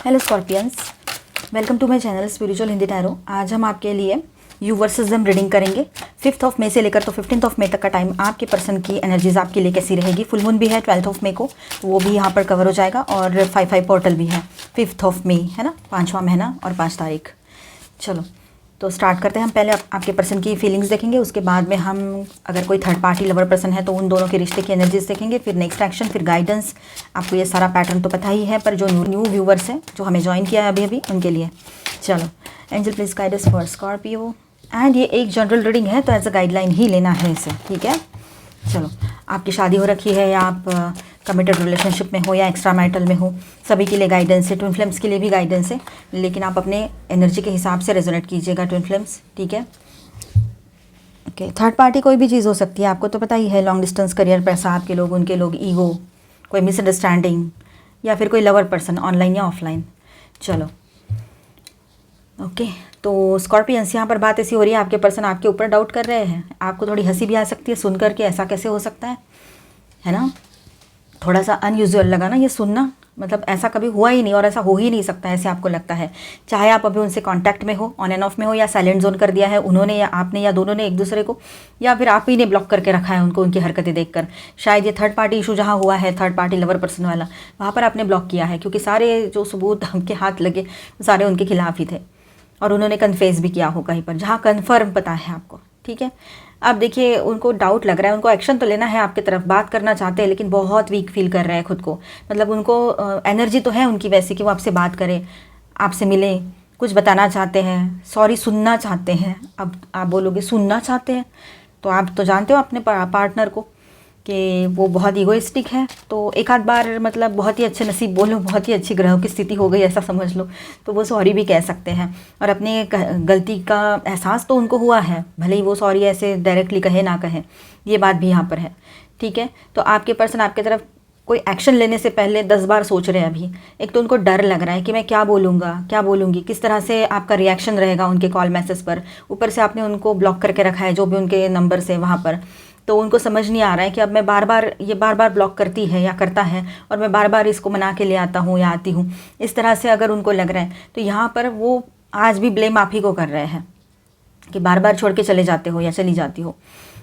Hello scorpions, welcome to my channel spiritual Hindi tarot. आज हम आपके लिए यू वर्सेस देम रीडिंग करेंगे। 5 मई से लेकर तो 15 मई तक का टाइम आपके पर्सन की एनर्जीज आपके लिए कैसी रहेगी। फुल मून भी है 12 मई को, तो वो भी यहाँ पर कवर हो जाएगा। और 5 पोर्टल भी है 5 मई, है ना, 5वां महीना और 5 तारीख। चलो तो स्टार्ट करते हैं। हम पहले आपके पर्सन की फीलिंग्स देखेंगे, उसके बाद में हम अगर कोई थर्ड पार्टी लवर पर्सन है तो उन दोनों के रिश्ते की एनर्जीज देखेंगे, फिर नेक्स्ट एक्शन, फिर गाइडेंस। आपको ये सारा पैटर्न तो पता ही है, पर जो न्यू व्यूवर्स हैं जो हमें ज्वाइन किया है अभी अभी, उनके लिए। चलो angel please guide us for Scorpio. And ये एक जनरल रीडिंग है तो एज अ गाइडलाइन ही लेना है इसे, ठीक है। चलो, आपकी शादी हो रखी है या आप कमिटेड रिलेशनशिप में हो या एक्स्ट्रा मैरिटल में हो, सभी के लिए गाइडेंस है। ट्विन फ्लेम्स के लिए भी गाइडेंस है, लेकिन आप अपने एनर्जी के हिसाब से रेजोनेट कीजिएगा ट्विन फ्लेम्स, ठीक है। ओके, थर्ड पार्टी कोई भी चीज़ हो सकती है, आपको तो पता ही है। लॉन्ग डिस्टेंस, करियर, पैसा, आपके लोग, उनके लोग, ईगो, कोई मिसअंडरस्टैंडिंग, या फिर कोई लवर पर्सन ऑनलाइन या ऑफलाइन। चलो ओके, तो स्कॉर्पियंस, यहाँ पर बात ऐसी हो रही है, आपके पर्सन आपके ऊपर डाउट कर रहे हैं। आपको थोड़ी हंसी भी आ सकती है सुन करके, ऐसा कैसे हो सकता है ना। थोड़ा सा अनयूजुअल लगा ना ये सुनना, मतलब ऐसा कभी हुआ ही नहीं और ऐसा हो ही नहीं सकता, ऐसे आपको लगता है। चाहे आप अभी उनसे कांटेक्ट में हो, ऑन एंड ऑफ में हो, या साइलेंट जोन कर दिया है उन्होंने या आपने, या दोनों ने एक दूसरे को, या फिर आप ही ने ब्लॉक करके रखा है उनको, उनकी हरकतें देखकर। शायद ये थर्ड पार्टी इशू जहाँ हुआ है, थर्ड पार्टी लवर पर्सन वाला, वहाँ पर आपने ब्लॉक किया है, क्योंकि सारे जो सबूत हमके हाथ लगे सारे उनके खिलाफ ही थे। और उन्होंने कन्फेस भी किया हो कहीं पर, जहाँ कन्फर्म पता है आपको, ठीक है। अब देखिए, उनको डाउट लग रहा है, उनको एक्शन तो लेना है आपकी तरफ, बात करना चाहते हैं लेकिन बहुत वीक फील कर रहे हैं खुद को। मतलब उनको एनर्जी तो है उनकी वैसे कि वो आपसे बात करें, आपसे मिले, कुछ बताना चाहते हैं, सॉरी सुनना चाहते हैं। अब आप बोलोगे सुनना चाहते हैं, तो आप तो जानते हो अपने पार्टनर को कि वो बहुत ईगोइस्टिक है। तो एक आध बार, मतलब बहुत ही अच्छे नसीब बोलो, बहुत ही अच्छी ग्रहों की स्थिति हो गई ऐसा समझ लो, तो वो सॉरी भी कह सकते हैं। और अपनी गलती का एहसास तो उनको हुआ है, भले ही वो सॉरी ऐसे डायरेक्टली कहे ना कहे, ये बात भी यहाँ पर है, ठीक है। तो आपके पर्सन आपके तरफ कोई एक्शन लेने से पहले 10 बार सोच रहे हैं अभी। एक तो उनको डर लग रहा है कि मैं क्या बोलूँगा, क्या बोलूँगी, किस तरह से आपका रिएक्शन रहेगा उनके कॉल मैसेज पर। ऊपर से आपने उनको ब्लॉक करके रखा है जो भी उनके नंबर से वहाँ पर, तो उनको समझ नहीं आ रहा है कि अब मैं बार बार ब्लॉक करती है या करता है, और मैं बार बार इसको मना के ले आता हूँ या आती हूँ, इस तरह से अगर उनको लग रहा है, तो यहाँ पर वो आज भी ब्लेम आप ही को कर रहे हैं कि बार बार छोड़ के चले जाते हो या चली जाती हो,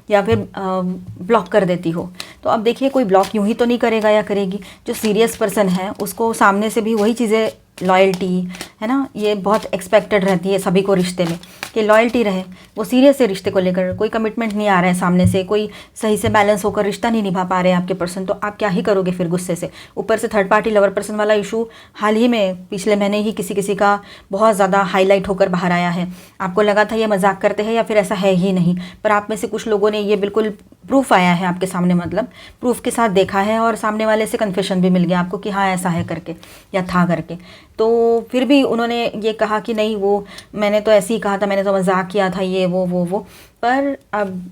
या फिर ब्लॉक कर देती हो। तो अब देखिए, कोई ब्लॉक यूं ही तो नहीं करेगा या करेगी। जो सीरियस पर्सन है उसको सामने से भी वही चीज़ें, लॉयल्टी है ना, ये बहुत एक्सपेक्टेड रहती है सभी को रिश्ते में कि लॉयल्टी रहे। वो सीरियस है रिश्ते को लेकर, कोई कमिटमेंट नहीं आ रहा है सामने से, कोई सही से बैलेंस होकर रिश्ता नहीं निभा पा रहे हैं आपके पर्सन, तो आप क्या ही करोगे फिर गुस्से से। ऊपर से थर्ड पार्टी लवर पर्सन वाला इशू हाल ही में, पिछले महीने ही किसी का बहुत ज़्यादा हाईलाइट होकर बाहर आया है। आपको लगा था ये मजाक करते हैं या फिर ऐसा है ही नहीं, पर आप में से कुछ लोगों ने ये बिल्कुल प्रूफ आया है आपके सामने, मतलब प्रूफ के साथ देखा है, और सामने वाले से कन्फेशन भी मिल गया आपको कि हाँ ऐसा है करके या था करके। तो फिर भी उन्होंने ये कहा कि नहीं, वो मैंने तो ऐसे ही कहा था, मैंने तो मजाक किया था, ये वो। पर अब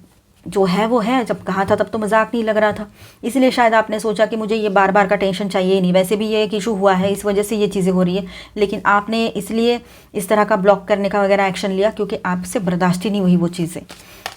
जो है वो है, जब कहा था तब तो मजाक नहीं लग रहा था, इसलिए शायद आपने सोचा कि मुझे ये बार बार का टेंशन चाहिए ही नहीं। वैसे भी ये एक इशू हुआ है, इस वजह से ये चीज़ें हो रही है, लेकिन आपने इसलिए इस तरह का ब्लॉक करने का वगैरह एक्शन लिया क्योंकि आपसे बर्दाश्त ही नहीं हुई वो चीज़ें।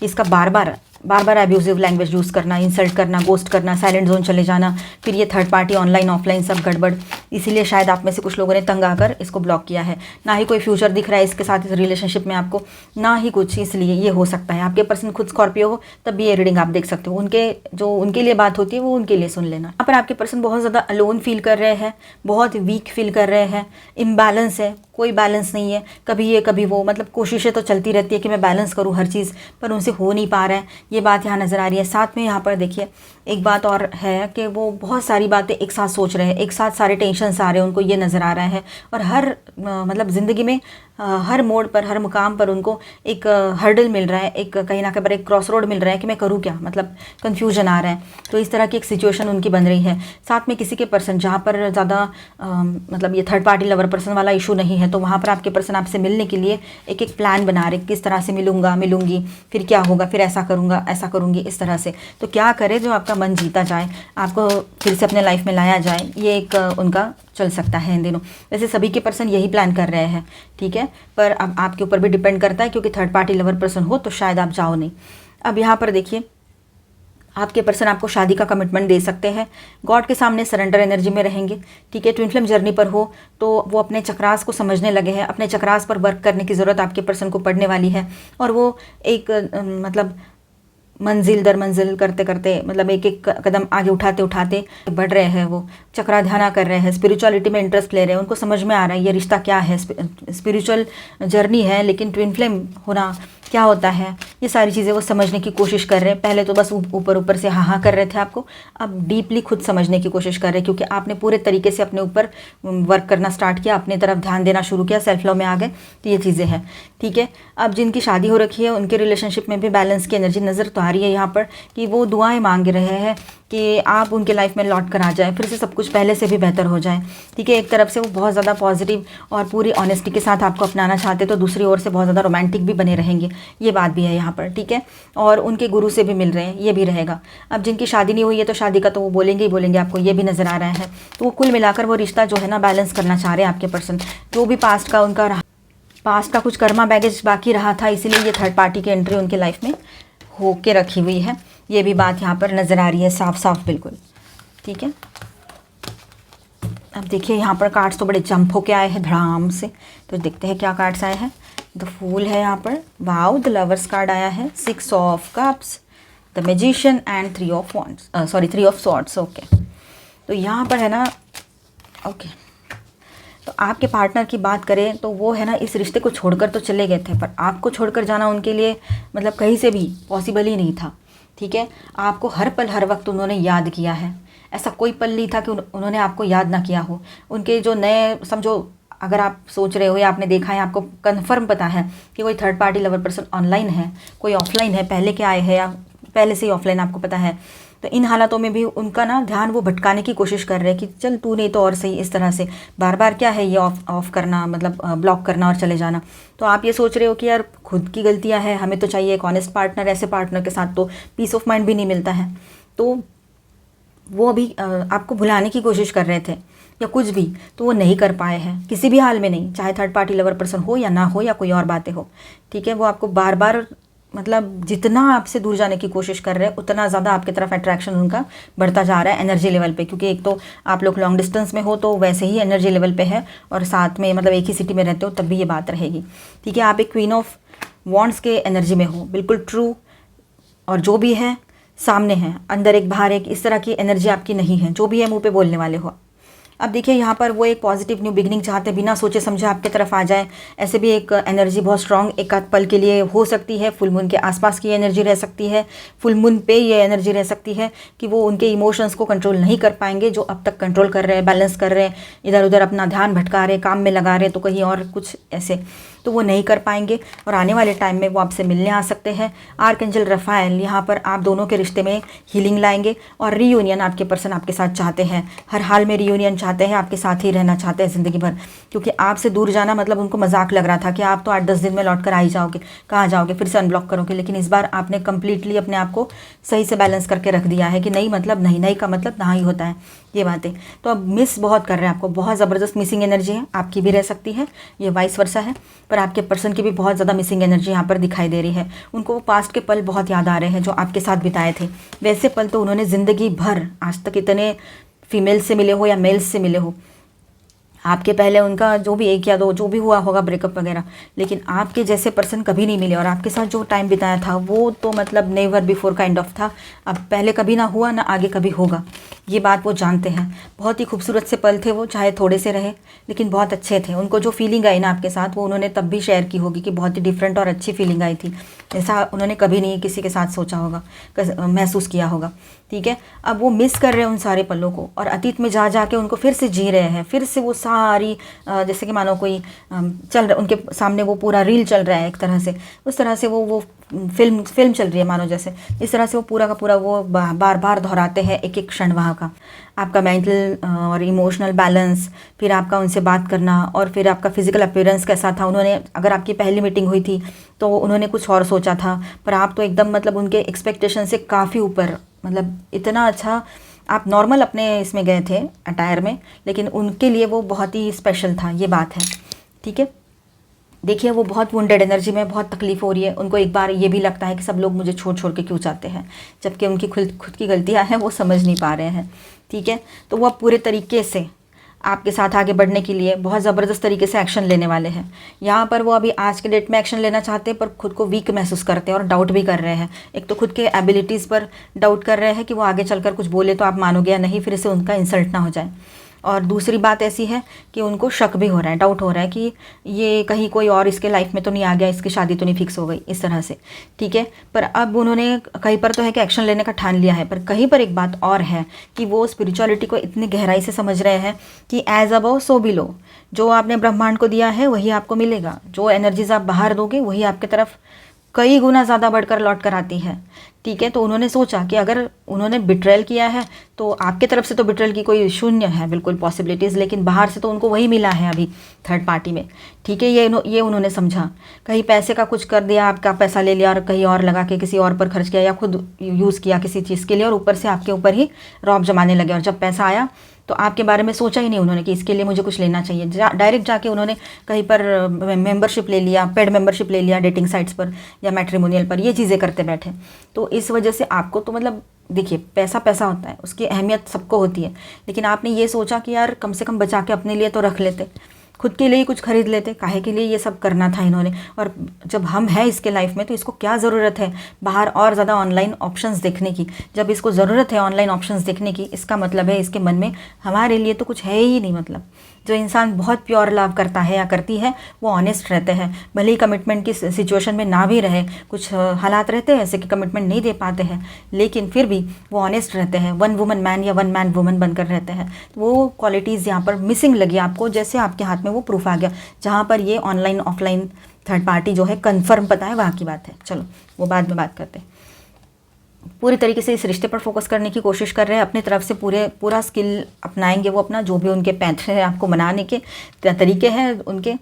इसका बार बार एब्यूजिव लैंग्वेज यूज़ करना, इंसल्ट करना, गोस्ट करना, साइलेंट जोन चले जाना, फिर ये थर्ड पार्टी ऑनलाइन ऑफलाइन सब गड़बड़, इसीलिए शायद आप में से कुछ लोगों ने तंग आकर इसको ब्लॉक किया है। ना ही कोई फ्यूचर दिख रहा है इसके साथ, इस रिलेशनशिप में आपको, ना ही कुछ, इसलिए ये हो सकता है। आपके पर्सन खुद स्कॉर्पियो हो तब भी ये रीडिंग आप देख सकते हो। उनके लिए बात होती है वो उनके लिए सुन लेना। यहाँ पर आपके पर्सन बहुत ज़्यादा अलोन फील कर रहे हैं, बहुत वीक फील कर रहे हैं, इम्बैलेंस है, कोई बैलेंस नहीं है, कभी ये कभी वो, मतलब कोशिशें तो चलती रहती है कि मैं बैलेंस करूँ हर चीज़, पर उनसे हो नहीं पा रहा है, ये बात यहाँ नज़र आ रही है। साथ में यहाँ पर देखिए एक बात और है कि वो बहुत सारी बातें एक साथ सोच रहे हैं, एक साथ सारे टेंशन आ रहे हैं उनको, ये नज़र आ रहा है। और हर मतलब ज़िंदगी में हर मोड़ पर, हर मुकाम पर उनको एक हर्डल मिल रहा है, एक कहीं ना कहीं पर एक क्रॉस रोड मिल रहा है कि मैं करूँ क्या, मतलब कन्फ्यूजन आ रहा है। तो इस तरह की एक सिचुएशन उनकी बन रही है। साथ में किसी के पर्सन जहाँ पर ज़्यादा मतलब ये थर्ड पार्टी लवर पर्सन वाला इशू नहीं है, तो वहाँ पर आपके पर्सन आपसे मिलने के लिए एक प्लान बना रहे, किस तरह से मिलूंगी, फिर क्या होगा, फिर ऐसा करूँगा, ऐसा करूँगी, इस तरह से। तो क्या करे जो आपका मन जीता जाए, आपको फिर से अपने लाइफ में लाया जाए, ये एक उनका चल सकता है इन दिनों। वैसे सभी के पर्सन यही प्लान कर रहे हैं, ठीक है, पर अब आपके ऊपर भी डिपेंड करता है, क्योंकि थर्ड पार्टी लवर पर्सन हो तो शायद आप जाओ नहीं। अब यहाँ पर देखिए, आपके पर्सन आपको शादी का कमिटमेंट दे सकते हैं, गॉड के सामने सरेंडर एनर्जी में रहेंगे। ठीक है, ट्विन फ्लेम जर्नी पर हो तो वो अपने चक्रास को समझने लगे हैं, अपने चक्रास पर वर्क करने की ज़रूरत आपके पर्सन को पड़ने वाली है। और वो एक मतलब मंजिल दर मंजिल करते करते मतलब एक एक कदम आगे उठाते उठाते बढ़ रहे हैं। वो चक्राध्याना कर रहे हैं, स्पिरिचुअलिटी में इंटरेस्ट ले रहे हैं, उनको समझ में आ रहा है ये रिश्ता क्या है, स्पिरिचुअल जर्नी है लेकिन ट्विन फ्लेम होना क्या होता है, ये सारी चीज़ें वो समझने की कोशिश कर रहे हैं। पहले तो बस ऊपर ऊपर से हाँ हाँ कर रहे थे आपको, अब डीपली खुद समझने की कोशिश कर रहे हैं, क्योंकि आपने पूरे तरीके से अपने ऊपर वर्क करना स्टार्ट किया, अपनी तरफ ध्यान देना शुरू किया, सेल्फ लव में आ गए। तो ये चीज़ें हैं। ठीक है, अब जिनकी शादी हो रखी है उनके रिलेशनशिप में भी बैलेंस की एनर्जी नज़र तो आ रही है यहाँ पर, कि वो दुआएं मांग रहे हैं कि आप उनके लाइफ में लौट कर आ जाए, फिर से सब कुछ पहले से भी बेहतर हो जाए। ठीक है, एक तरफ से वो बहुत ज़्यादा पॉजिटिव और पूरी ऑनेस्टी के साथ आपको अपनाना चाहते, तो दूसरी ओर से बहुत ज़्यादा रोमांटिक भी बने रहेंगे, ये बात भी है यहाँ पर। ठीक है, और उनके गुरु से भी मिल रहे हैं, ये भी रहेगा। अब जिनकी शादी नहीं हुई है तो शादी का तो वो बोलेंगे ही बोलेंगे, आपको ये भी नज़र आ रहा है। तो वो कुल मिलाकर वो रिश्ता जो है ना बैलेंस करना चाह रहे हैं आपके पर्सन। जो भी पास्ट का उनका रहा, पास्ट का कुछ कर्मा बैगेज बाकी रहा था, इसीलिए ये थर्ड पार्टी की एंट्री उनके लाइफ में होके रखी हुई है, ये भी बात यहाँ पर नज़र आ रही है साफ साफ बिल्कुल। ठीक है, अब देखिए यहाँ पर कार्ड्स तो बड़े जंप होके आए हैं धड़ाम से, तो देखते हैं क्या कार्ड्स आए हैं। द फूल है यहाँ पर, वाओ, द लवर्स कार्ड आया है, 6 of cups, the magician and 3 of wands, sorry 3 of swords. Okay, तो यहाँ पर है ना, ओके, तो आपके पार्टनर की बात करें तो वो है ना इस रिश्ते को छोड़कर तो चले गए थे, पर आपको छोड़कर जाना उनके लिए मतलब कहीं से भी पॉसिबल ही नहीं था। ठीक है, आपको हर पल हर वक्त उन्होंने याद किया है, ऐसा कोई पल नहीं था कि उन्होंने आपको याद ना किया हो। उनके जो नए समझो, अगर आप सोच रहे हो या आपने देखा है, आपको कंफर्म पता है कि कोई third party lover person online है, कोई ऑफलाइन है, पहले के आए हैं या पहले से ही ऑफलाइन आपको पता है, तो इन हालातों में भी उनका ना ध्यान वो भटकाने की कोशिश कर रहे हैं कि चल तू नहीं तो और सही, इस तरह से बार बार क्या है ये ऑफ करना, मतलब ब्लॉक करना और चले जाना। तो आप ये सोच रहे हो कि यार खुद की गलतियां हैं, हमें तो चाहिए एक ऑनेस्ट पार्टनर, ऐसे पार्टनर के साथ तो पीस ऑफ माइंड भी नहीं मिलता है। तो वो अभी आपको भुलाने की कोशिश कर रहे थे या कुछ भी, तो वो नहीं कर पाए हैं किसी भी हाल में नहीं, चाहे थर्ड पार्टी लवर पर्सन हो या ना हो या कोई और बातें हो। ठीक है, वो आपको बार बार मतलब जितना आपसे दूर जाने की कोशिश कर रहे हैं उतना ज़्यादा आपकी तरफ अट्रैक्शन उनका बढ़ता जा रहा है एनर्जी लेवल पे, क्योंकि एक तो आप लोग लॉन्ग डिस्टेंस में हो तो वैसे ही एनर्जी लेवल पे है, और साथ में मतलब एक ही सिटी में रहते हो तब भी ये बात रहेगी। ठीक है, आप एक क्वीन ऑफ वॉन्ड्स के एनर्जी में हो, बिल्कुल ट्रू, और जो भी है सामने है, अंदर एक बाहर एक, इस तरह की एनर्जी आपकी नहीं है, जो भी है मुंह पे बोलने वाले हो। अब देखिए यहाँ पर वो एक पॉजिटिव न्यू बिगनिंग चाहते, बिना सोचे समझे आपके तरफ आ जाए, ऐसे भी एक एनर्जी बहुत स्ट्रांग एक आध पल के लिए हो सकती है। फुल मून के आसपास की एनर्जी रह सकती है, फुल मून पे ये एनर्जी रह सकती है कि वो उनके इमोशंस को कंट्रोल नहीं कर पाएंगे, जो अब तक कंट्रोल कर रहे हैं, बैलेंस कर रहे हैं, इधर उधर अपना ध्यान भटका रहे, काम में लगा रहे, तो कहीं और कुछ ऐसे, तो वो नहीं कर पाएंगे और आने वाले टाइम में वो आपसे मिलने आ सकते हैं। आर्कएंजल रफाएल यहाँ पर आप दोनों के रिश्ते में हीलिंग लाएंगे और रीयूनियन आपके पर्सन आपके साथ चाहते हैं, हर हाल में रीयूनियन चाहते हैं, आपके साथ ही रहना चाहते हैं ज़िंदगी भर, क्योंकि आपसे दूर जाना मतलब उनको मजाक लग रहा था कि आप तो 8-10 दिन में लौट कर आ ही जाओगे, कहाँ जाओगे, फिर से अनब्लॉक करोगे, लेकिन इस बार आपने कंप्लीटली अपने आप को सही से बैलेंस करके रख दिया है कि नहीं मतलब नहीं, नहीं का मतलब ना ही होता है, ये बातें। तो अब मिस बहुत कर रहे हैं आपको, बहुत ज़बरदस्त मिसिंग एनर्जी है, आपकी भी रह सकती है, ये वाइस वर्सा है, पर आपके पर्सन की भी बहुत ज़्यादा मिसिंग एनर्जी यहाँ पर दिखाई दे रही है। उनको वो पास्ट के पल बहुत याद आ रहे हैं जो आपके साथ बिताए थे, वैसे पल तो उन्होंने ज़िंदगी भर आज तक इतने फीमेल से मिले हो या मेल्स से मिले हो, आपके पहले उनका जो भी एक या दो जो भी हुआ होगा ब्रेकअप वगैरह, लेकिन आपके जैसे पर्सन कभी नहीं मिले, और आपके साथ जो टाइम बिताया था वो तो मतलब नेवर बिफोर काइंड ऑफ था, अब पहले कभी ना हुआ ना आगे कभी होगा, ये बात वो जानते हैं। बहुत ही खूबसूरत से पल थे वो, चाहे थोड़े से रहे लेकिन बहुत अच्छे थे। उनको जो फीलिंग आई ना आपके साथ, वो उन्होंने तब भी शेयर की होगी कि बहुत ही डिफरेंट और अच्छी फीलिंग आई थी, ऐसा उन्होंने कभी नहीं किसी के साथ सोचा होगा, महसूस किया होगा। ठीक है, अब वो मिस कर रहे हैं उन सारे पलों को, और अतीत में जा जा के उनको फिर से जी रहे हैं, फिर से वो सारी जैसे कि मानो कोई चल रहा उनके सामने, वो पूरा रील चल रहा है एक तरह से, उस तरह से वो फिल्म चल रही है मानो, जैसे इस तरह से वो पूरा का पूरा वो बार बार दोहराते हैं एक एक क्षण वहाँ का, आपका मेंटल और इमोशनल बैलेंस, फिर आपका उनसे बात करना, और फिर आपका फिजिकल अपीयरेंस कैसा था। उन्होंने अगर आपकी पहली मीटिंग हुई थी तो उन्होंने कुछ और सोचा था, पर आप तो एकदम मतलब उनके एक्सपेक्टेशन से काफ़ी ऊपर, मतलब इतना अच्छा, आप नॉर्मल अपने इसमें गए थे अटायर में, लेकिन उनके लिए वो बहुत ही स्पेशल था, ये बात है। ठीक है, देखिए वो बहुत वुंडेड एनर्जी में, बहुत तकलीफ हो रही है उनको। एक बार ये भी लगता है कि सब लोग मुझे छोड़ छोड़ के क्यों जाते हैं, जबकि उनकी खुद की गलतियां हैं, वो समझ नहीं पा रहे हैं। ठीक है, तो वो पूरे तरीके से आपके साथ आगे बढ़ने के लिए बहुत ज़बरदस्त तरीके से एक्शन लेने वाले हैं। यहाँ पर वो अभी आज के डेट में एक्शन लेना चाहते हैं, पर खुद को वीक महसूस करते हैं और डाउट भी कर रहे हैं। एक तो खुद के एबिलिटीज़ पर डाउट कर रहे हैं कि वो आगे चलकर कुछ बोले तो आप मानोगे या नहीं, फिर इसे उनका इंसल्ट ना हो जाए। और दूसरी बात ऐसी है कि उनको शक भी हो रहा है, डाउट हो रहा है कि ये कहीं कोई और इसके लाइफ में तो नहीं आ गया, इसकी शादी तो नहीं फिक्स हो गई, इस तरह से। ठीक है, पर अब उन्होंने कहीं पर तो है कि एक्शन लेने का ठान लिया है, पर कहीं पर एक बात और है कि वो स्पिरिचुअलिटी को इतनी गहराई से समझ रहे हैं कि एज अबव सो बिलो। जो आपने ब्रह्मांड को दिया है वही आपको मिलेगा, जो एनर्जीज आप बाहर दोगे वही आपकी तरफ कई गुना ज़्यादा बढ़कर लौट कर आती है। ठीक है, तो उन्होंने सोचा कि अगर उन्होंने बिट्रेल किया है तो आपके तरफ से तो बिट्रेल की कोई शून्य है बिल्कुल पॉसिबिलिटीज़, लेकिन बाहर से तो उनको वही मिला है अभी थर्ड पार्टी में। ठीक है, ये उन्होंने समझा। कहीं पैसे का कुछ कर दिया, आपका पैसा ले लिया और कहीं और लगा के किसी और पर खर्च किया, या खुद यूज़ किया किसी चीज़ के लिए, और ऊपर से आपके ऊपर ही रौब जमाने लगे। और जब पैसा आया तो आपके बारे में सोचा ही नहीं उन्होंने कि इसके लिए मुझे कुछ लेना चाहिए। डायरेक्ट जाके उन्होंने कहीं पर मेंबरशिप ले लिया, पेड मेंबरशिप ले लिया डेटिंग साइट्स पर या मैट्रिमोनियल पर, ये चीज़ें करते बैठे। तो इस वजह से आपको तो मतलब देखिए, पैसा पैसा होता है, उसकी अहमियत सबको होती है, लेकिन आपने ये सोचा कि यार कम से कम बचा के अपने लिए तो रख लेते, खुद के लिए ही कुछ खरीद लेते। काहे के लिए ये सब करना था इन्होंने? और जब हम हैं इसके लाइफ में तो इसको क्या ज़रूरत है बाहर और ज़्यादा ऑनलाइन ऑप्शंस देखने की? जब इसको ज़रूरत है ऑनलाइन ऑप्शंस देखने की, इसका मतलब है इसके मन में हमारे लिए तो कुछ है ही नहीं। मतलब जो इंसान बहुत प्योर लव करता है या करती है वो ऑनेस्ट रहते हैं, भले ही कमिटमेंट की सिचुएशन में ना भी रहे, कुछ हालात रहते हैं ऐसे कि कमिटमेंट नहीं दे पाते हैं, लेकिन फिर भी वो ऑनेस्ट रहते हैं, वन वुमन मैन या वन मैन वुमन बनकर रहते हैं। तो वो क्वालिटीज़ यहाँ पर मिसिंग लगी आपको, जैसे आपके हाथ में वो प्रूफ आ गया। जहाँ पर ये ऑनलाइन ऑफलाइन थर्ड पार्टी जो है कन्फर्म पता है, वहाँ की बात है। चलो वो बाद में बात करते हैं। पूरी तरीके से इस रिश्ते पर फोकस करने की कोशिश कर रहे हैं, अपनी तरफ से पूरा स्किल अपनाएंगे वो अपना, जो भी उनके पैथ है आपको मनाने के तरीके हैं, उनके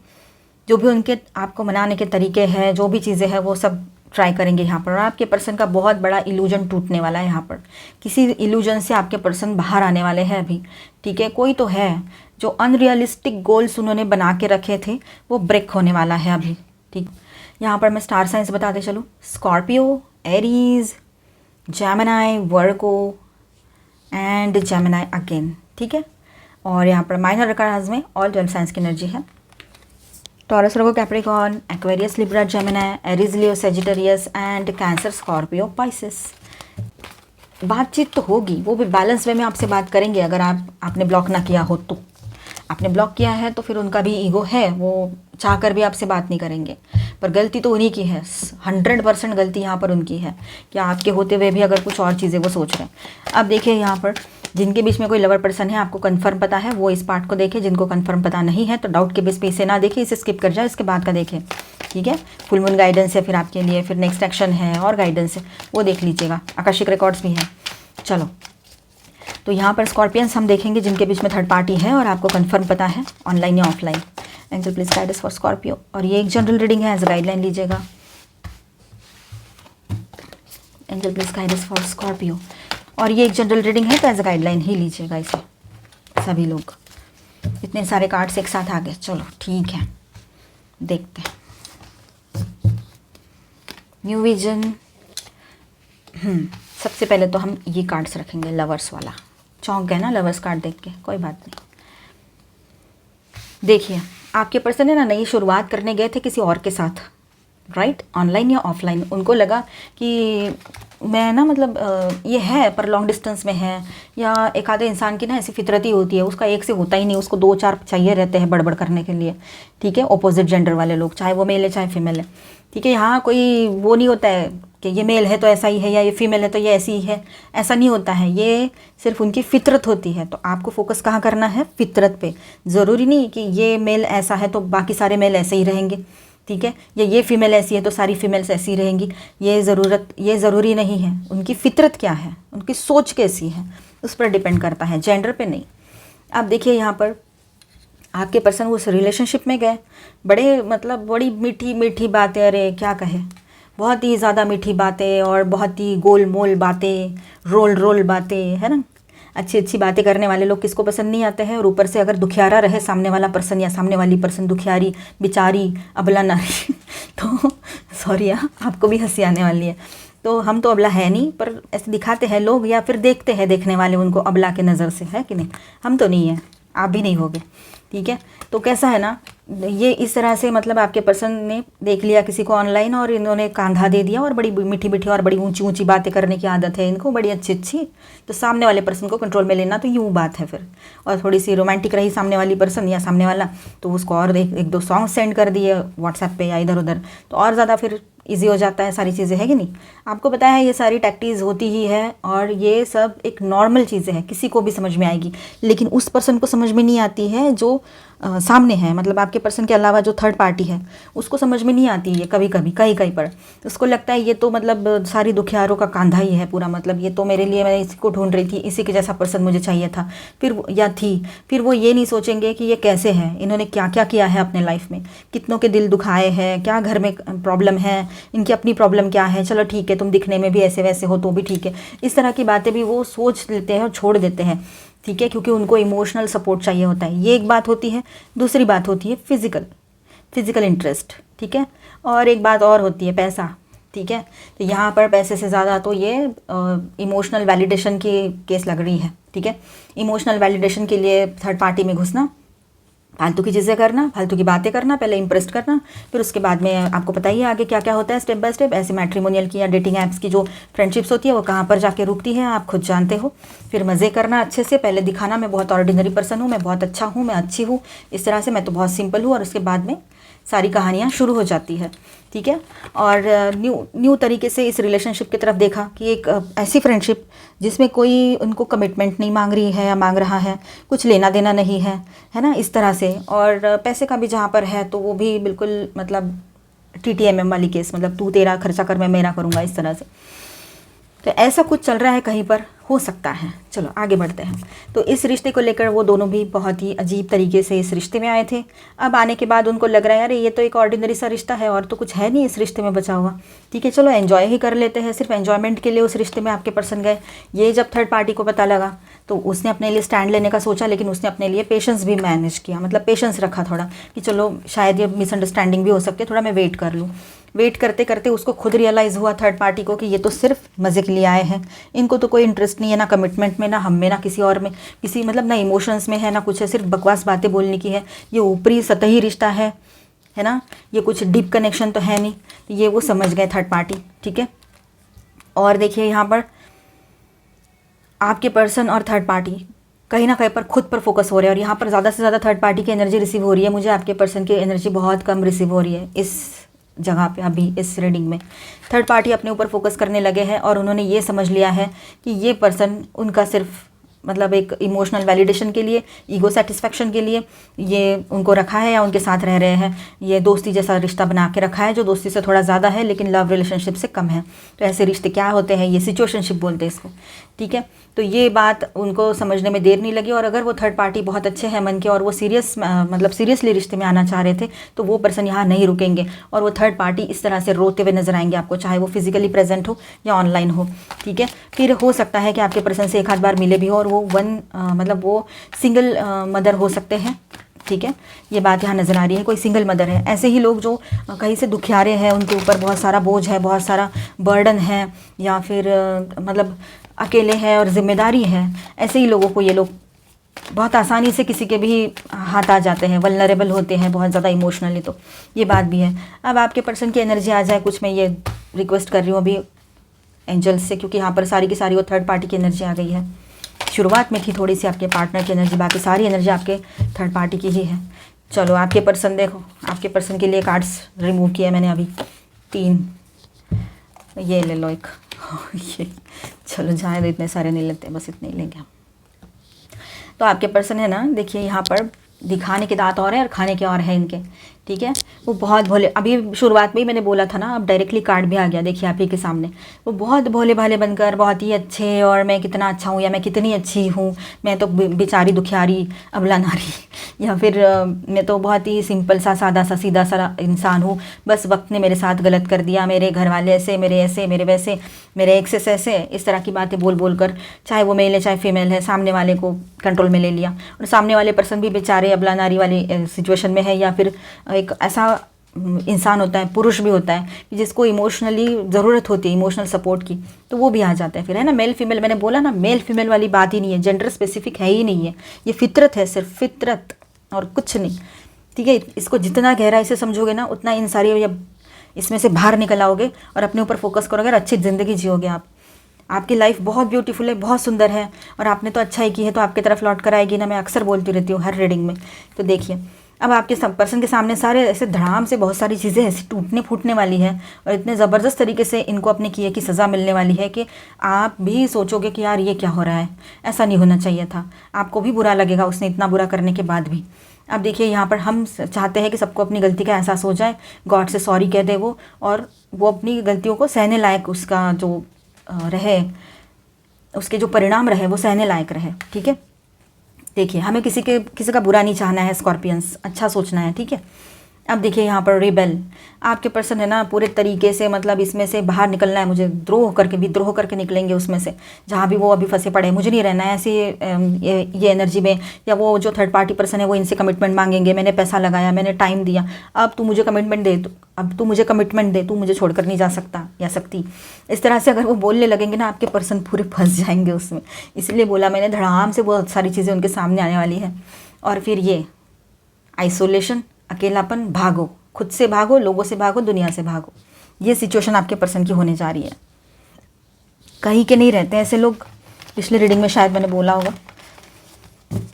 जो भी उनके आपको मनाने के तरीके हैं, जो भी चीज़ें हैं वो सब ट्राई करेंगे यहाँ पर। और आपके पर्सन का बहुत बड़ा इल्यूजन टूटने वाला है यहाँ पर, किसी इल्यूजन से आपके पर्सन बाहर आने वाले हैं अभी। ठीक है, कोई तो है जो अनरियलिस्टिक गोल्स उन्होंने बना के रखे थे वो ब्रेक होने वाला है अभी। ठीक, यहाँ पर मैं स्टार साइंस बताते चलूँ, Scorpio, Aries, Gemini, Virgo and Gemini again. ठीक है, और यहाँ पर माइनर अरकानास में ऑल 12 साइंस की एनर्जी है। Taurus, Virgo, Capricorn, Aquarius, Libra, Gemini, Aries, Leo, Sagittarius and cancer, Scorpio, Pisces. बातचीत तो होगी, वो भी बैलेंस वे में आपसे बात करेंगे। अगर आपने ब्लॉक ना किया हो तो, आपने ब्लॉक किया है तो फिर उनका भी ईगो है, वो चाह कर भी आपसे बात नहीं करेंगे। पर गलती तो उन्हीं की है, 100% गलती यहाँ पर उनकी है कि आपके होते हुए भी अगर कुछ और चीज़ें वो सोच रहे हैं। अब देखिए यहाँ पर जिनके बीच में कोई लवर पर्सन है, आपको कंफर्म पता है, वो इस पार्ट को देखें। जिनको कंफर्म पता नहीं है तो डाउट के बेस पे इसे ना देखें, इसे स्किप कर जाए, इसके बाद का देखें। ठीक है, फुल मून गाइडेंस है फिर आपके लिए, फिर नेक्स्ट एक्शन है और गाइडेंस है, वो देख लीजिएगा। आकाशिक रिकॉर्ड्स भी हैं। चलो, तो यहाँ पर स्कॉर्पियंस हम देखेंगे जिनके बीच में थर्ड पार्टी है और आपको कंफर्म पता है ऑनलाइन या offline. Angel please guide us for Scorpio. और ये एक जनरल रीडिंग है, एज गाइडलाइन लीजिएगा। Angel please guide us for Scorpio. और ये एक जनरल रीडिंग है तो एज गाइडलाइन ही लीजिएगा इसे सभी लोग। इतने सारे कार्ड्स एक साथ आ गए, चलो ठीक है, देखते हैं। New vision. सबसे पहले तो हम ये कार्ड्स रखेंगे, लवर्स वाला। चौंक गए ना लवर्स कार्ड देख के? कोई बात नहीं। देखिए, आपके पर्सन है ना, नई शुरुआत करने गए थे किसी और के साथ, राइट, ऑनलाइन या ऑफलाइन। उनको लगा कि मैं ना मतलब ये है पर लॉन्ग डिस्टेंस में है, या एक आधे इंसान की ना ऐसी फितरत ही होती है, उसका एक से होता ही नहीं, उसको 2-4 चाहिए रहते हैं बड़बड़ करने के लिए। ठीक है, ऑपोजिट जेंडर वाले लोग, चाहे वो मेल है चाहे फीमेल है। ठीक है, यहाँ कोई वो नहीं होता है कि ये मेल है तो ऐसा ही है, या ये फीमेल है तो ये ऐसी ही है, ऐसा नहीं होता है। ये सिर्फ उनकी फितरत होती है। तो आपको फोकस कहाँ करना है? फितरत पे। ज़रूरी नहीं कि ये मेल ऐसा है तो बाकी सारे मेल ऐसे ही रहेंगे। ठीक है, या ये फीमेल ऐसी है तो सारी फीमेल्स ऐसी रहेंगी, ये ज़रूरी नहीं है। उनकी फितरत क्या है, उनकी सोच कैसी है, उस पर डिपेंड करता है, जेंडर पे नहीं। अब देखिए यहाँ पर आपके पर्सन उस रिलेशनशिप में गए, बड़ी मीठी मीठी बातें, अरे क्या कहे, बहुत ही ज़्यादा मीठी बातें और बहुत ही गोल मोल बातें, रोल बातें, है ना। अच्छी अच्छी बातें करने वाले लोग किसको पसंद नहीं आते हैं। और ऊपर से अगर दुखियारा रहे सामने वाला पर्सन या सामने वाली पर्सन दुखियारी, बेचारी, अबला नारी तो सॉरी आपको भी हंसी आने वाली है। तो हम तो अबला है नहीं, पर ऐसे दिखाते हैं लोग या फिर देखते हैं देखने वाले उनको अबला के नज़र से, है कि नहीं। हम तो नहीं हैं, आप भी नहीं होगे, ठीक है। तो कैसा है ना, ये इस तरह से मतलब आपके पर्सन ने देख लिया किसी को ऑनलाइन और इन्होंने कांधा दे दिया और बड़ी मीठी मीठी और बड़ी ऊंची ऊंची बातें करने की आदत है इनको, बड़ी अच्छी अच्छी। तो सामने वाले पर्सन को कंट्रोल में लेना तो यूँ बात है फिर। और थोड़ी सी रोमांटिक रही सामने वाली पर्सन या सामने वाला, तो उसको और एक दो सॉन्ग सेंड कर दिए व्हाट्सएप पे या इधर उधर, तो और ज़्यादा फिर ईजी हो जाता है सारी चीज़ें, है कि नहीं। आपको पता है ये सारी टैक्टिस होती ही है और ये सब एक नॉर्मल चीज़ें हैं, किसी को भी समझ में आएगी, लेकिन उस पर्सन को समझ में नहीं आती है जो सामने है। मतलब आपके पर्सन के अलावा जो थर्ड पार्टी है उसको समझ में नहीं आती है कभी कभी, कहीं पर उसको लगता है ये तो मतलब सारी दुखियारों का कांधा ही है पूरा, मतलब ये तो मेरे लिए, मैं इसी को ढूंढ रही थी, इसी के जैसा पर्सन मुझे चाहिए था फिर या थी। फिर वो ये नहीं सोचेंगे कि ये कैसे है, इन्होंने क्या क्या किया है अपने लाइफ में, कितनों के दिल दुखाए हैं, क्या घर में प्रॉब्लम है, इनकी अपनी प्रॉब्लम क्या है, चलो ठीक है तुम दिखने में भी ऐसे वैसे हो तो भी ठीक है। इस तरह की बातें भी वो सोच लेते हैं और छोड़ देते हैं, ठीक है, क्योंकि उनको इमोशनल सपोर्ट चाहिए होता है। ये एक बात होती है। दूसरी बात होती है फिज़िकल इंटरेस्ट, ठीक है। और एक बात और होती है पैसा, ठीक है। तो यहाँ पर पैसे से ज़्यादा तो ये इमोशनल वैलिडेशन की केस लग रही है, ठीक है। इमोशनल वैलिडेशन के लिए थर्ड पार्टी में घुसना, फालतू की चीज़ें करना, फालतू की बातें करना, पहले इंप्रेस करना, फिर उसके बाद में आपको पता ही है आगे क्या क्या होता है स्टेप बाय स्टेप। ऐसे मैट्रिमोनियल की या डेटिंग ऐप्स की जो फ्रेंडशिप्स होती है वो कहाँ पर जाके रुकती है आप खुद जानते हो। फिर मज़े करना अच्छे से, पहले दिखाना मैं बहुत ऑर्डिनरी पर्सन हूँ, मैं बहुत अच्छा हूँ, मैं अच्छी हूँ, इस तरह से मैं तो बहुत सिंपल हूँ, और उसके बाद में सारी कहानियाँ शुरू हो जाती है, ठीक है। और न्यू तरीके से इस रिलेशनशिप की तरफ देखा कि एक ऐसी फ्रेंडशिप जिसमें कोई उनको कमिटमेंट नहीं मांग रही है या मांग रहा है, कुछ लेना देना नहीं है ना, इस तरह से। और पैसे का भी जहाँ पर है तो वो भी बिल्कुल मतलब TTMM वाली केस, मतलब तू तेरा खर्चा कर मैं मेरा करूँगा, इस तरह से। तो ऐसा कुछ चल रहा है कहीं पर, हो सकता है। चलो आगे बढ़ते हैं। तो इस रिश्ते को लेकर वो दोनों भी बहुत ही अजीब तरीके से इस रिश्ते में आए थे। अब आने के बाद उनको लग रहा है यार ये तो एक ऑर्डिनरी सा रिश्ता है और तो कुछ है नहीं इस रिश्ते में बचा हुआ, ठीक है, चलो एंजॉय ही कर लेते हैं। सिर्फ एंजॉयमेंट के लिए उस रिश्ते में आपके पर्सन गए। ये जब थर्ड पार्टी को पता लगा तो उसने अपने लिए स्टैंड लेने का सोचा, लेकिन उसने अपने लिए पेशेंस भी मैनेज किया, मतलब पेशेंस रखा थोड़ा कि चलो शायद ये मिसअंडरस्टैंडिंग भी हो सकती है, थोड़ा मैं वेट कर लूँ। वेट करते करते उसको खुद रियलाइज़ हुआ थर्ड पार्टी को कि ये तो सिर्फ मज़े के लिए आए हैं, इनको तो कोई इंटरेस्ट नहीं है ना कमिटमेंट में, ना हम में, ना किसी और में, किसी मतलब ना इमोशंस में है ना कुछ है, सिर्फ बकवास बातें बोलने की है। ये ऊपरी सतही रिश्ता है ना, ये कुछ डीप कनेक्शन तो है नहीं। तो ये वो समझ गए थर्ड पार्टी, ठीक है। और देखिए यहाँ पर आपके पर्सन और थर्ड पार्टी कहीं ना कहीं पर खुद पर फोकस हो रहे हैं, और यहाँ पर ज़्यादा से ज़्यादा थर्ड पार्टी की एनर्जी रिसीव हो रही है। मुझे आपके पर्सन की एनर्जी बहुत कम रिसीव हो रही है इस जगह पे। अभी इस रीडिंग में थर्ड पार्टी अपने ऊपर फोकस करने लगे हैं और उन्होंने ये समझ लिया है कि ये पर्सन उनका सिर्फ मतलब एक इमोशनल वैलिडेशन के लिए, ईगो सेटिस्फेक्शन के लिए ये उनको रखा है या उनके साथ रह रहे हैं। ये दोस्ती जैसा रिश्ता बना के रखा है जो दोस्ती से थोड़ा ज़्यादा है लेकिन लव रिलेशनशिप से कम है। तो ऐसे रिश्ते क्या होते हैं, ये सिचुएशनशिप बोलते हैं इसको, ठीक है। तो ये बात उनको समझने में देर नहीं लगी। और अगर वो थर्ड पार्टी बहुत अच्छे हैं मन के और वो मतलब सीरियसली रिश्ते में आना चाह रहे थे तो वो पर्सन यहाँ नहीं रुकेंगे और वो थर्ड पार्टी इस तरह से रोते हुए नजर आएंगे आपको, चाहे वो फिजिकली प्रेजेंट हो या ऑनलाइन हो, ठीक है। फिर हो सकता है कि आपके पर्सन से एक आध बार मिले भी हो और वो मतलब वो सिंगल मदर हो सकते हैं, ठीक है। ये बात यहाँ नज़र आ रही है, कोई सिंगल मदर है। ऐसे ही लोग जो कहीं से दुखियारे हैं, उनके ऊपर बहुत सारा बोझ है, बहुत सारा बर्डन है, या फिर मतलब अकेले हैं और जिम्मेदारी है, ऐसे ही लोगों को ये लोग बहुत आसानी से किसी के भी हाथ आ जाते हैं, वल्नरेबल होते हैं बहुत ज़्यादा इमोशनली। तो ये बात भी है। अब आपके पर्सन की एनर्जी आ जाए कुछ, मैं ये रिक्वेस्ट कर रही हूँ अभी एंजल्स से, क्योंकि यहाँ पर सारी की सारी वो थर्ड पार्टी की एनर्जी आ गई है। शुरुआत में थी थोड़ी सी आपके पार्टनर की एनर्जी, बाकी सारी एनर्जी आपके थर्ड पार्टी की ही है। चलो आपके पर्सन देखो, आपके पर्सन के लिए कार्ड्स रिमूव किए मैंने अभी 3, ये ले लो एक ये, चलो जाए तो इतने सारे नहीं लेते, बस इतने ही लेंगे हम। तो आपके पर्सन है ना, देखिए यहाँ पर दिखाने के दांत और है और खाने के और है इनके, ठीक है। वो बहुत भोले, अभी शुरुआत में ही मैंने बोला था ना, अब डायरेक्टली कार्ड भी आ गया, देखिए आप ही के सामने। वो बहुत भोले भाले बनकर बहुत ही अच्छे, और मैं कितना अच्छा हूँ या मैं कितनी अच्छी हूँ, मैं तो बेचारी दुखियारी अबला नारी, या फिर मैं तो बहुत ही सिंपल सा सादा सा सीधा सा इंसान हूँ, बस वक्त ने मेरे साथ गलत कर दिया, मेरे घर वाले ऐसे, मेरे वैसे, मेरे एक्सेस ऐसे, इस तरह की बातें बोल बोल कर, चाहे वो मेल है चाहे फीमेल है, सामने वाले को कंट्रोल में ले लिया। और सामने वाले पर्सन भी बेचारे अबला नारी वाली सिचुएशन में है, या फिर एक ऐसा इंसान होता है, पुरुष भी होता है कि जिसको इमोशनली ज़रूरत होती है, इमोशनल सपोर्ट की, तो वो भी आ जाता है फिर, है ना। मेल फीमेल, मैंने बोला ना, मेल फीमेल वाली बात ही नहीं है, जेंडर स्पेसिफिक है ही नहीं है, ये फितरत है, सिर्फ फितरत और कुछ नहीं, ठीक है। इसको जितना गहराई से समझोगे ना, उतना इन सारी इसमें से बाहर निकल आओगे और अपने ऊपर फोकस करोगे और अच्छी ज़िंदगी जियोगे आप। आपकी लाइफ बहुत ब्यूटीफुल है, बहुत सुंदर है, और आपने तो अच्छा ही की है, तो आपकी तरफ लौट कर आएगी ना, मैं अक्सर बोलती रहती हूँ हर रीडिंग में। तो देखिए, अब आपके सब पर्सन के सामने सारे ऐसे धड़ाम से बहुत सारी चीज़ें ऐसी टूटने फूटने वाली है, और इतने ज़बरदस्त तरीके से इनको अपने किए की सज़ा मिलने वाली है कि आप भी सोचोगे कि यार ये क्या हो रहा है, ऐसा नहीं होना चाहिए था। आपको भी बुरा लगेगा उसने इतना बुरा करने के बाद भी। अब देखिए, यहाँ पर हम चाहते हैं कि सबको अपनी गलती का एहसास हो जाए, गॉड से सॉरी कह दे वो, और वो अपनी गलतियों को सहने लायक, उसका जो रहे, उसके जो परिणाम रहे वो सहने लायक रहे, ठीक है। देखिए, हमें किसी का बुरा नहीं चाहना है स्कॉर्पियंस, अच्छा सोचना है, ठीक है। अब देखिए यहाँ पर रिबेल, आपके पर्सन है ना, पूरे तरीके से मतलब इसमें से बाहर निकलना है मुझे, विद्रोह करके निकलेंगे उसमें से, जहाँ भी वो अभी फंसे पड़े। मुझे नहीं रहना है ऐसी ये एनर्जी में, या वो जो थर्ड पार्टी पर्सन है वो इनसे कमिटमेंट मांगेंगे, मैंने पैसा लगाया, मैंने टाइम दिया, अब तू मुझे कमिटमेंट दे, तू मुझे छोड़कर नहीं जा सकता या सकती। इस तरह से अगर वो बोलने लगेंगे ना, आपके पर्सन पूरे फंस जाएंगे उसमें। इसलिए बोला मैंने, धड़ाम से बहुत सारी चीज़ें उनके सामने आने वाली है। और फिर ये आइसोलेशन, अकेलापन, भागो, खुद से भागो, लोगों से भागो, दुनिया से भागो, ये सिचुएशन आपके पर्सन की होने जा रही है। कहीं के नहीं रहते ऐसे लोग, पिछले रीडिंग में शायद मैंने बोला होगा,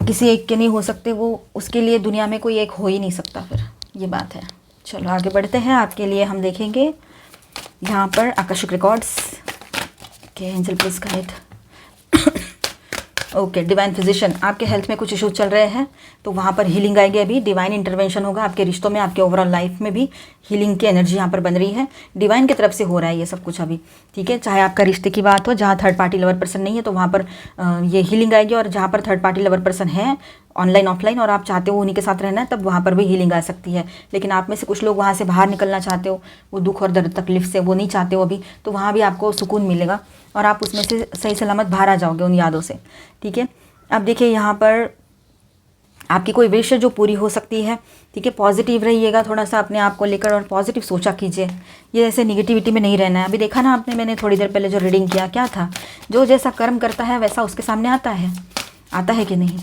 किसी एक के नहीं हो सकते वो, उसके लिए दुनिया में कोई एक हो ही नहीं सकता, फिर ये बात है। चलो आगे बढ़ते हैं, आपके लिए हम देखेंगे यहाँ पर आकर्षक रिकॉर्ड्स के angel please guide. Okay, divine physician, आपके हेल्थ में कुछ इशूज चल रहे हैं, तो वहाँ पर हीलिंग आएगी, अभी डिवाइन इंटरवेंशन होगा आपके रिश्तों में, आपके ओवरऑल लाइफ में भी हीलिंग की एनर्जी यहाँ पर बन रही है, डिवाइन की तरफ से हो रहा है ये सब कुछ अभी, ठीक है। चाहे आपका रिश्ते की बात हो, जहाँ थर्ड पार्टी लवर पर्सन नहीं है तो वहाँ पर ये हीलिंग आएगी, और जहाँ पर थर्ड पार्टी लवर पर्सन है ऑनलाइन ऑफलाइन, और आप चाहते हो उन्हीं के साथ रहना है, तब वहाँ पर भी हीलिंग आ सकती है। लेकिन आप में से कुछ लोग वहाँ से बाहर निकलना चाहते हो, वो दुख और दर्द तकलीफ से वो नहीं चाहते हो अभी, तो वहाँ भी आपको सुकून मिलेगा और आप उसमें से सही सलामत बाहर आ जाओगे उन यादों से, ठीक है। अब देखिए यहाँ पर आपकी कोई विश है जो पूरी हो सकती है, ठीक है। पॉजिटिव रहिएगा थोड़ा सा अपने आप को लेकर, और पॉजिटिव सोचा कीजिए, ये ऐसे निगेटिविटी में नहीं रहना है। अभी देखा ना आपने, मैंने थोड़ी देर पहले जो रीडिंग किया, क्या था, जो जैसा कर्म करता है वैसा उसके सामने आता है कि नहीं।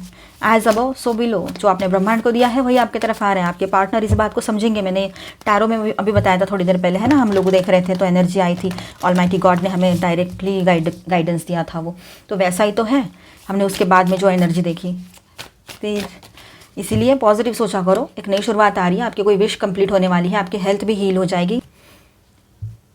एज अबव सो बिलो, जो आपने ब्रह्मांड को दिया है वही आपकी तरफ आ रहा है। आपके पार्टनर इस बात को समझेंगे, मैंने टैरो में अभी बताया था थोड़ी देर पहले, है ना, हम लोग देख रहे थे तो एनर्जी आई थी, ऑलमाइटी गॉड ने हमें डायरेक्टली गाइडेंस दिया था, वो तो वैसा ही तो है, हमने उसके बाद में जो एनर्जी देखी। फिर इसीलिए पॉजिटिव सोचा करो, एक नई शुरुआत आ रही है, आपकी कोई विश कंप्लीट होने वाली है, आपकी हेल्थ भी हील हो जाएगी।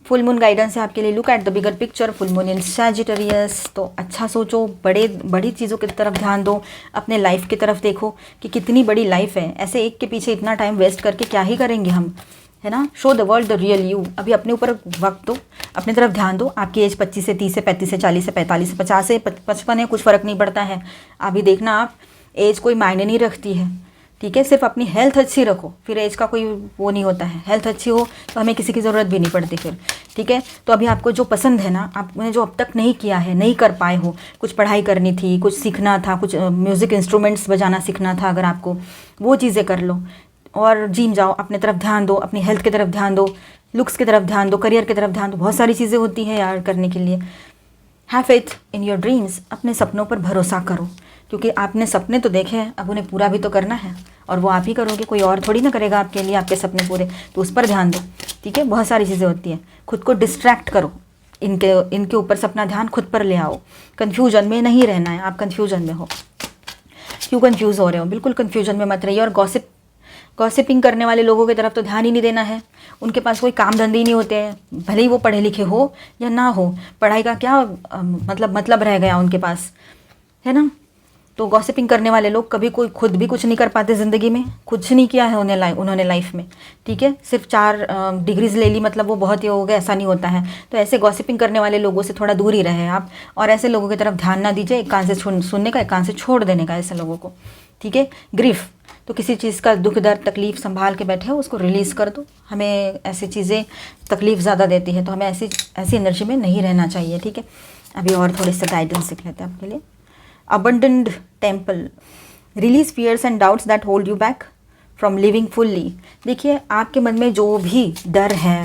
फुल मून गाइडेंस है आपके लिए, look at the bigger picture, full moon in Sagittarius, तो अच्छा सोचो, बड़ी चीज़ों की तरफ ध्यान दो, अपने लाइफ की तरफ देखो कि कितनी बड़ी लाइफ है, ऐसे एक के पीछे इतना टाइम वेस्ट करके क्या ही करेंगे हम, है ना। Show the world the real you, अभी अपने ऊपर वक्त दो, अपनी तरफ ध्यान दो। आपकी एज 25 से 30 से 35 से 40 से 45 से 50 से 55 है, कुछ फ़र्क नहीं पड़ता है। अभी देखना आप, एज कोई मायने नहीं रखती है, ठीक है। सिर्फ अपनी हेल्थ अच्छी रखो, फिर एज का कोई वो नहीं होता है, हेल्थ अच्छी हो तो हमें किसी की ज़रूरत भी नहीं पड़ती फिर, ठीक है। तो अभी आपको जो पसंद है ना, आपने जो अब तक नहीं किया है, नहीं कर पाए हो, कुछ पढ़ाई करनी थी, कुछ सीखना था, कुछ म्यूज़िक इंस्ट्रूमेंट्स बजाना सीखना था, अगर आपको वो चीज़ें कर लो, और जिम जाओ, अपने तरफ ध्यान दो, अपनी हेल्थ की तरफ ध्यान दो, लुक्स की तरफ ध्यान दो, करियर की तरफ ध्यान दो, बहुत सारी चीज़ें होती हैं यार करने के लिए। Have faith in your dreams, अपने सपनों पर भरोसा करो, क्योंकि आपने सपने तो देखे हैं, अब उन्हें पूरा भी तो करना है, और वो आप ही करोगे, कोई और थोड़ी ना करेगा आपके लिए आपके सपने पूरे, तो उस पर ध्यान दो, ठीक है। बहुत सारी चीज़ें होती हैं, खुद को डिस्ट्रैक्ट करो, इनके ऊपर से अपना ध्यान खुद पर ले आओ। कन्फ्यूजन में नहीं रहना है, आप कन्फ्यूजन में हो, क्यों कन्फ्यूज़ हो रहे हो, बिल्कुल कन्फ्यूजन में मत रहिए। और गॉसिपिंग करने वाले लोगों की तरफ तो ध्यान ही नहीं देना है, उनके पास कोई काम धंधे ही नहीं होते हैं, भले ही वो पढ़े लिखे हो या ना हो, पढ़ाई का क्या मतलब रह गया उनके पास, है ना। तो गॉसिपिंग करने वाले लोग कभी कोई खुद भी कुछ नहीं कर पाते ज़िंदगी में, कुछ नहीं किया है उन्होंने लाइफ में, ठीक है, सिर्फ 4 डिग्रीज ले ली मतलब वो बहुत ही हो गया, ऐसा नहीं होता है। तो ऐसे गॉसिपिंग करने वाले लोगों से थोड़ा दूर ही रहे आप, और ऐसे लोगों की तरफ ध्यान ना दीजिए, एक कान से सुनने का, एक कान से छोड़ देने का ऐसे लोगों को, ठीक है। ग्रीफ, तो किसी चीज़ का दुख दर्द तकलीफ संभाल के बैठे हो, उसको रिलीज़ कर दो। हमें ऐसी चीज़ें तकलीफ ज़्यादा देती है, तो हमें ऐसी एनर्जी में नहीं रहना चाहिए, ठीक है। अभी और थोड़ी सी गाइडेंस सीख लेते हैं आपके लिए। Abundant temple, release fears and doubts that hold you back from living fully. देखिए आपके मन में जो भी डर है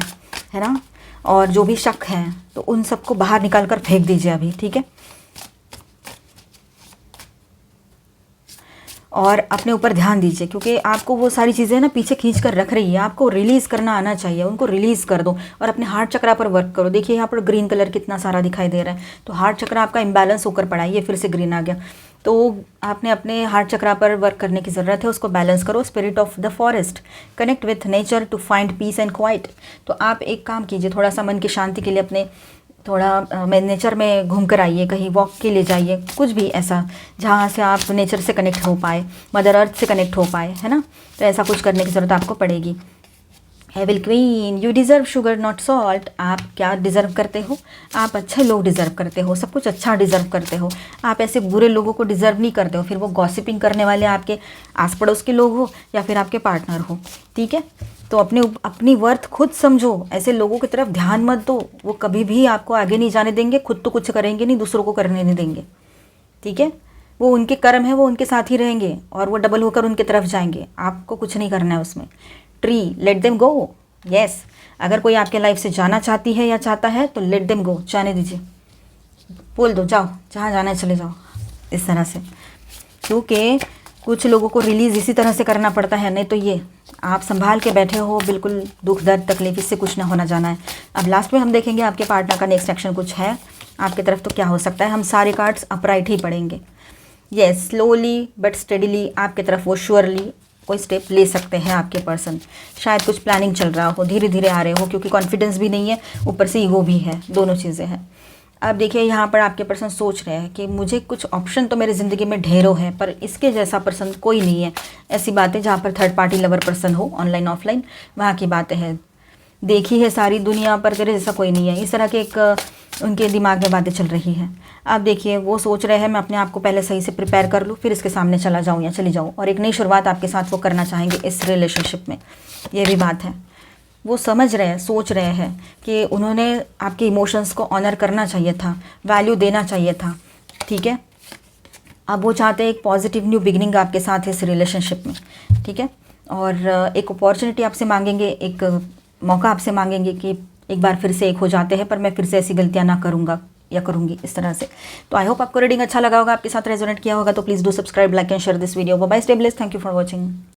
ना, और जो भी शक है, तो उन सबको बाहर निकाल कर फेंक दीजिए अभी, ठीक है। और अपने ऊपर ध्यान दीजिए, क्योंकि आपको वो सारी चीज़ें ना पीछे खींच कर रख रही है, आपको रिलीज़ करना आना चाहिए, उनको रिलीज़ कर दो और अपने हार्ट चक्रा पर वर्क करो। देखिए यहाँ पर ग्रीन कलर कितना सारा दिखाई दे रहा है, तो हार्ट चक्रा आपका इम्बैलेंस होकर पड़ा है, ये फिर से ग्रीन आ गया, तो आपने अपने हार्ट चक्रा पर वर्क करने की ज़रूरत है, उसको बैलेंस करो। Spirit of the forest, connect with nature to find peace and quiet. तो आप एक काम कीजिए, थोड़ा सा मन की शांति के लिए अपने थोड़ा नेचर में घूम कर आइए, कहीं वॉक के लिए जाइए, कुछ भी ऐसा जहाँ से आप नेचर से कनेक्ट हो पाए, मदर अर्थ से कनेक्ट हो पाए, है ना। तो ऐसा कुछ करने की ज़रूरत आपको पड़ेगी। Hello queen, you deserve sugar not salt. आप क्या डिज़र्व करते हो? आप अच्छे लोग डिज़र्व करते हो, सब कुछ अच्छा डिज़र्व करते हो। आप ऐसे बुरे लोगों को डिज़र्व नहीं करते हो, फिर वो गॉसिपिंग करने वाले आपके आस पड़ोस के लोग हो या फिर आपके पार्टनर हो, ठीक है। तो अपनी वर्थ खुद समझो, ऐसे लोगों की तरफ ध्यान मत दो, वो कभी भी आपको आगे नहीं जाने देंगे, खुद तो कुछ करेंगे नहीं, दूसरों को करने नहीं देंगे, ठीक है। वो उनके कर्म है, वो उनके साथ ही रहेंगे और वो डबल होकर उनके तरफ जाएंगे, आपको कुछ नहीं करना है उसमें। Tree, let them go. Yes, अगर कोई आपके लाइफ से जाना चाहती है या चाहता है तो लेट देम गो, जाने दीजिए, बोल दो जाओ, जहाँ जाना है चले जाओ, इस तरह से। क्योंकि कुछ लोगों को रिलीज़ इसी तरह से करना पड़ता है, नहीं तो ये आप संभाल के बैठे हो, बिल्कुल दुख दर्द तकलीफ, इससे कुछ ना होना जाना है। अब लास्ट में हम देखेंगे आपके पार्टनर का नेक्स्ट एक्शन कुछ है आपकी तरफ तो क्या हो सकता है। हम सारे कार्ड्स अपराइट ही पढ़ेंगे। येस, स्लोली बट स्टेडीली आपकी तरफ वो श्योरली कोई स्टेप ले सकते हैं आपके पर्सन। शायद कुछ प्लानिंग चल रहा हो, धीरे धीरे आ रहे हो, क्योंकि कॉन्फिडेंस भी नहीं है, ऊपर से ईगो भी है, दोनों चीज़ें हैं। अब देखिए यहाँ पर आपके पर्सन सोच रहे हैं कि मुझे कुछ ऑप्शन तो मेरी ज़िंदगी में ढेरों है, पर इसके जैसा पर्सन कोई नहीं है। ऐसी बातें जहाँ पर थर्ड पार्टी लवर पर्सन हो, ऑनलाइन ऑफलाइन, वहाँ की बातें हैं। देखी है सारी दुनिया पर, तेरे जैसा कोई नहीं है, इस तरह के एक उनके दिमाग में बातें चल रही हैं। अब देखिए वो सोच रहे हैं मैं अपने आप को पहले सही से प्रिपेयर कर लूँ, फिर इसके सामने चला जाऊँ या चली जाऊँ, और एक नई शुरुआत आपके साथ वो करना चाहेंगे इस रिलेशनशिप में, ये भी बात है। वो समझ रहे हैं, सोच रहे हैं कि उन्होंने आपके इमोशंस को ऑनर करना चाहिए था, वैल्यू देना चाहिए था, ठीक है। अब वो चाहते हैं एक पॉजिटिव न्यू बिगिनिंग आपके साथ इस रिलेशनशिप में, ठीक है। और एक अपॉर्चुनिटी आपसे मांगेंगे, एक मौका आपसे मांगेंगे कि एक बार फिर से एक हो जाते हैं, पर मैं फिर से ऐसी गलतियां ना करूँगा या करूँगी, इस तरह से। तो आई होप आपको रीडिंग अच्छा लगा होगा, आपके साथ रेजोनेट किया होगा, तो please do subscribe, like and share this video. Bye, stay blessed, thank you for watching.